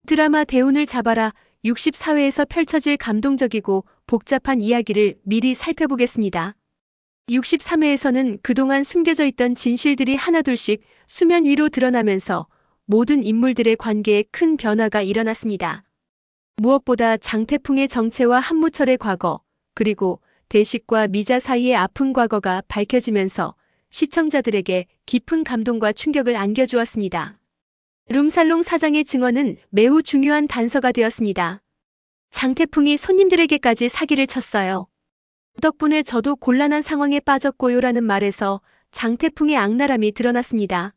드라마 대운을 잡아라 64회에서 펼쳐질 감동적이고 복잡한 이야기를 미리 살펴보겠습니다. 63회에서는 그동안 숨겨져 있던 진실들이 하나둘씩 수면 위로 드러나면서 모든 인물들의 관계에 큰 변화가 일어났습니다. 무엇보다 장태풍의 정체와 한무철의 과거, 그리고 대식과 미자 사이의 아픈 과거가 밝혀지면서 시청자들에게 깊은 감동과 충격을 안겨주었습니다. 룸살롱 사장의 증언은 매우 중요한 단서가 되었습니다. 장태풍이 손님들에게까지 사기를 쳤어요. 덕분에 저도 곤란한 상황에 빠졌고요라는 말에서 장태풍의 악랄함이 드러났습니다.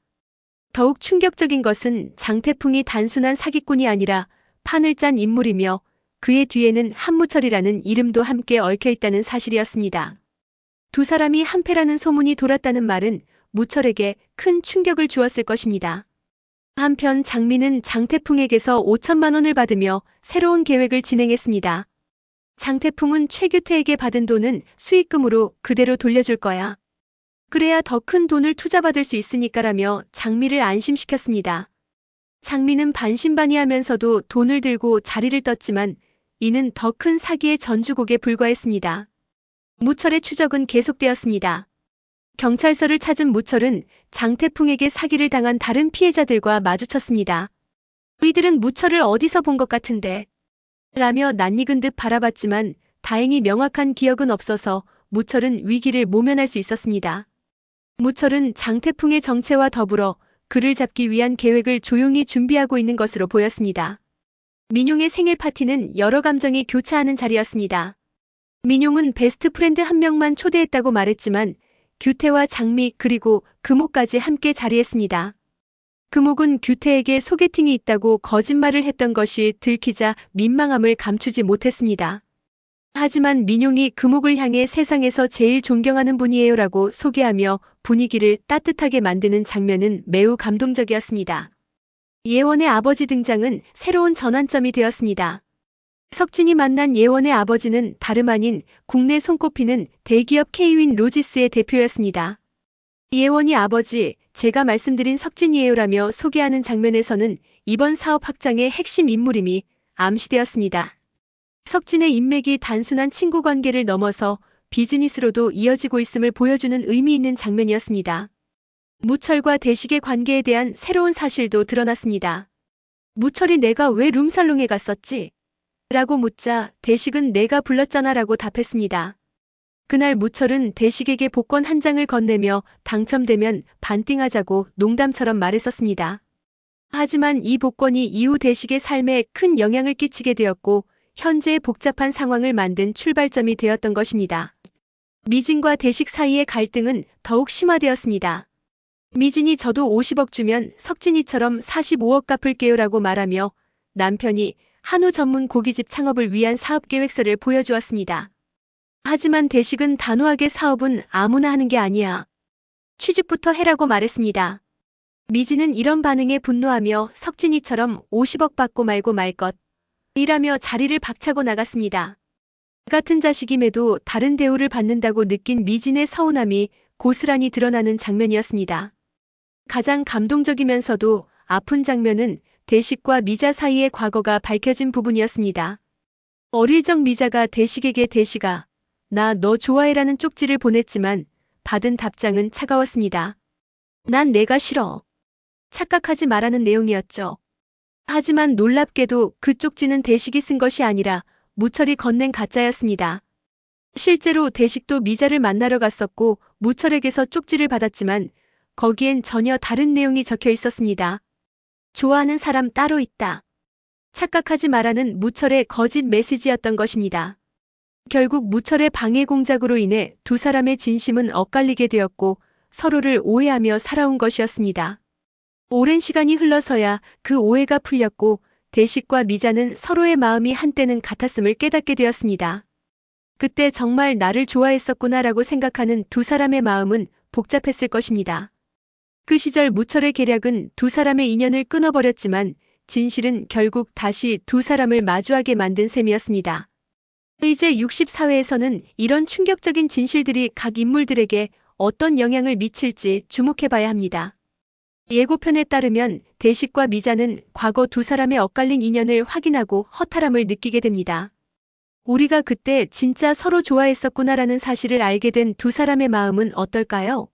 더욱 충격적인 것은 장태풍이 단순한 사기꾼이 아니라 판을 짠 인물이며 그의 뒤에는 한무철이라는 이름도 함께 얽혀 있다는 사실이었습니다. 두 사람이 한패라는 소문이 돌았다는 말은 무철에게 큰 충격을 주었을 것입니다. 한편 장미는 장태풍에게서 5천만 원을 받으며 새로운 계획을 진행했습니다. 장태풍은 최규태에게 받은 돈은 수익금으로 그대로 돌려줄 거야. 그래야 더 큰 돈을 투자받을 수 있으니까라며 장미를 안심시켰습니다. 장미는 반신반의하면서도 돈을 들고 자리를 떴지만 이는 더 큰 사기의 전주곡에 불과했습니다. 무철의 추적은 계속되었습니다. 경찰서를 찾은 무철은 장태풍에게 사기를 당한 다른 피해자들과 마주쳤습니다. 이들은 무철을 어디서 본 것 같은데? 라며 낯익은 듯 바라봤지만 다행히 명확한 기억은 없어서 무철은 위기를 모면할 수 있었습니다. 무철은 장태풍의 정체와 더불어 그를 잡기 위한 계획을 조용히 준비하고 있는 것으로 보였습니다. 민용의 생일 파티는 여러 감정이 교차하는 자리였습니다. 민용은 베스트 프렌드 한 명만 초대했다고 말했지만 규태와 장미 그리고 금옥까지 함께 자리했습니다. 금옥은 규태에게 소개팅이 있다고 거짓말을 했던 것이 들키자 민망함을 감추지 못했습니다. 하지만 민용이 금옥을 향해 세상에서 제일 존경하는 분이에요라고 소개하며 분위기를 따뜻하게 만드는 장면은 매우 감동적이었습니다. 예원의 아버지 등장은 새로운 전환점이 되었습니다. 석진이 만난 예원의 아버지는 다름 아닌 국내 손꼽히는 대기업 K윈 로지스의 대표였습니다. 예원이 아버지, 제가 말씀드린 석진이에요라며 소개하는 장면에서는 이번 사업 확장의 핵심 인물임이 암시되었습니다. 석진의 인맥이 단순한 친구 관계를 넘어서 비즈니스로도 이어지고 있음을 보여주는 의미 있는 장면이었습니다. 무철과 대식의 관계에 대한 새로운 사실도 드러났습니다. 무철이 내가 왜 룸살롱에 갔었지? 라고 묻자 대식은 내가 불렀잖아 라고 답했습니다. 그날 무철은 대식에게 복권 한 장을 건네며 당첨되면 반띵하자고 농담처럼 말했었습니다. 하지만 이 복권이 이후 대식의 삶에 큰 영향을 끼치게 되었고 현재의 복잡한 상황을 만든 출발점이 되었던 것입니다. 미진과 대식 사이의 갈등은 더욱 심화되었습니다. 미진이 저도 50억 주면 석진이처럼 45억 갚을게요라고 말하며 남편이 한우 전문 고깃집 창업을 위한 사업계획서를 보여주었습니다. 하지만 대식은 단호하게 사업은 아무나 하는 게 아니야. 취직부터 해라고 말했습니다. 미진은 이런 반응에 분노하며 석진이처럼 50억 받고 말고 말 것. 이라며 자리를 박차고 나갔습니다. 같은 자식임에도 다른 대우를 받는다고 느낀 미진의 서운함이 고스란히 드러나는 장면이었습니다. 가장 감동적이면서도 아픈 장면은 대식과 미자 사이의 과거가 밝혀진 부분이었습니다. 어릴 적 미자가 대식에게 대식아, 나 너 좋아해라는 쪽지를 보냈지만 받은 답장은 차가웠습니다. 난 내가 싫어. 착각하지 말라는 내용이었죠. 하지만 놀랍게도 그 쪽지는 대식이 쓴 것이 아니라 무철이 건넨 가짜였습니다. 실제로 대식도 미자를 만나러 갔었고 무철에게서 쪽지를 받았지만 거기엔 전혀 다른 내용이 적혀 있었습니다. 좋아하는 사람 따로 있다. 착각하지 말라는 무철의 거짓 메시지였던 것입니다. 결국 무철의 방해 공작으로 인해 두 사람의 진심은 엇갈리게 되었고 서로를 오해하며 살아온 것이었습니다. 오랜 시간이 흘러서야 그 오해가 풀렸고 대식과 미자는 서로의 마음이 한때는 같았음을 깨닫게 되었습니다. 그때 정말 나를 좋아했었구나라고 생각하는 두 사람의 마음은 복잡했을 것입니다. 그 시절 무철의 계략은 두 사람의 인연을 끊어버렸지만 진실은 결국 다시 두 사람을 마주하게 만든 셈이었습니다. 이제 64회에서는 이런 충격적인 진실들이 각 인물들에게 어떤 영향을 미칠지 주목해봐야 합니다. 예고편에 따르면 대식과 미자는 과거 두 사람의 엇갈린 인연을 확인하고 허탈함을 느끼게 됩니다. 우리가 그때 진짜 서로 좋아했었구나라는 사실을 알게 된 두 사람의 마음은 어떨까요?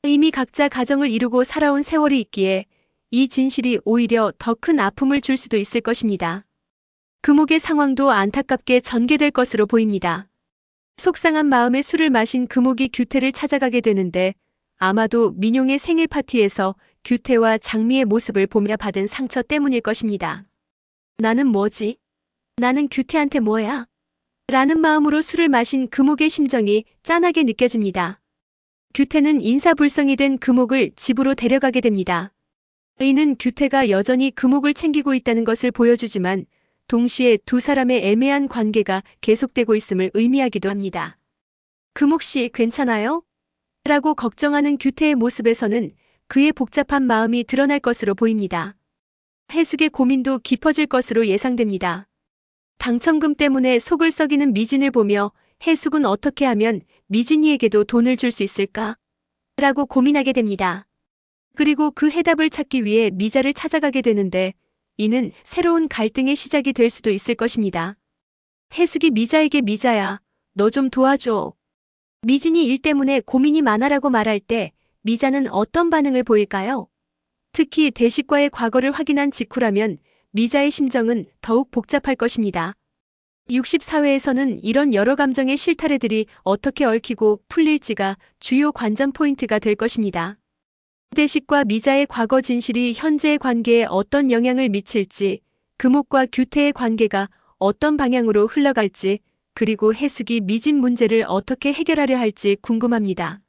이미 각자 가정을 이루고 살아온 세월이 있기에 이 진실이 오히려 더 큰 아픔을 줄 수도 있을 것입니다. 금옥의 상황도 안타깝게 전개될 것으로 보입니다. 속상한 마음에 술을 마신 금옥이 규태를 찾아가게 되는데 아마도 민용의 생일 파티에서 규태와 장미의 모습을 보며 받은 상처 때문일 것입니다. 나는 뭐지? 나는 규태한테 뭐야? 라는 마음으로 술을 마신 금옥의 심정이 짠하게 느껴집니다. 규태는 인사불성이 된 금옥을 집으로 데려가게 됩니다. 이는 규태가 여전히 금옥을 챙기고 있다는 것을 보여주지만 동시에 두 사람의 애매한 관계가 계속되고 있음을 의미하기도 합니다. 금옥 씨 괜찮아요? 라고 걱정하는 규태의 모습에서는 그의 복잡한 마음이 드러날 것으로 보입니다. 해숙의 고민도 깊어질 것으로 예상됩니다. 당첨금 때문에 속을 썩이는 미진을 보며 해숙은 어떻게 하면 미진이에게도 돈을 줄 수 있을까? 라고 고민하게 됩니다. 그리고 그 해답을 찾기 위해 미자를 찾아가게 되는데 이는 새로운 갈등의 시작이 될 수도 있을 것입니다. 해숙이 미자에게 미자야, 너 좀 도와줘. 미진이 일 때문에 고민이 많아라고 말할 때 미자는 어떤 반응을 보일까요? 특히 대식과의 과거를 확인한 직후라면 미자의 심정은 더욱 복잡할 것입니다. 64회에서는 이런 여러 감정의 실타래들이 어떻게 얽히고 풀릴지가 주요 관전 포인트가 될 것입니다. 대식과 미자의 과거 진실이 현재의 관계에 어떤 영향을 미칠지, 금옥과 규태의 관계가 어떤 방향으로 흘러갈지, 그리고 해숙이 미진 문제를 어떻게 해결하려 할지 궁금합니다.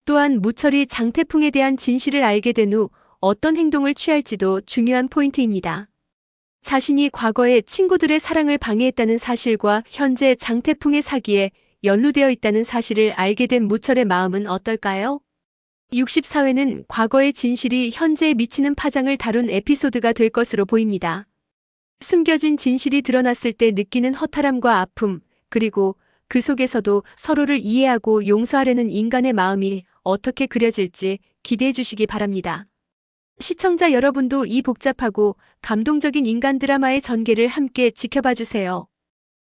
또한 무철이 장태풍에 대한 진실을 알게 된 후 어떤 행동을 취할지도 중요한 포인트입니다. 자신이 과거에 친구들의 사랑을 방해했다는 사실과 현재 장태풍의 사기에 연루되어 있다는 사실을 알게 된 무철의 마음은 어떨까요? 64회는 과거의 진실이 현재에 미치는 파장을 다룬 에피소드가 될 것으로 보입니다. 숨겨진 진실이 드러났을 때 느끼는 허탈함과 아픔, 그리고 그 속에서도 서로를 이해하고 용서하려는 인간의 마음이 어떻게 그려질지 기대해 주시기 바랍니다. 시청자 여러분도 이 복잡하고 감동적인 인간 드라마의 전개를 함께 지켜봐 주세요.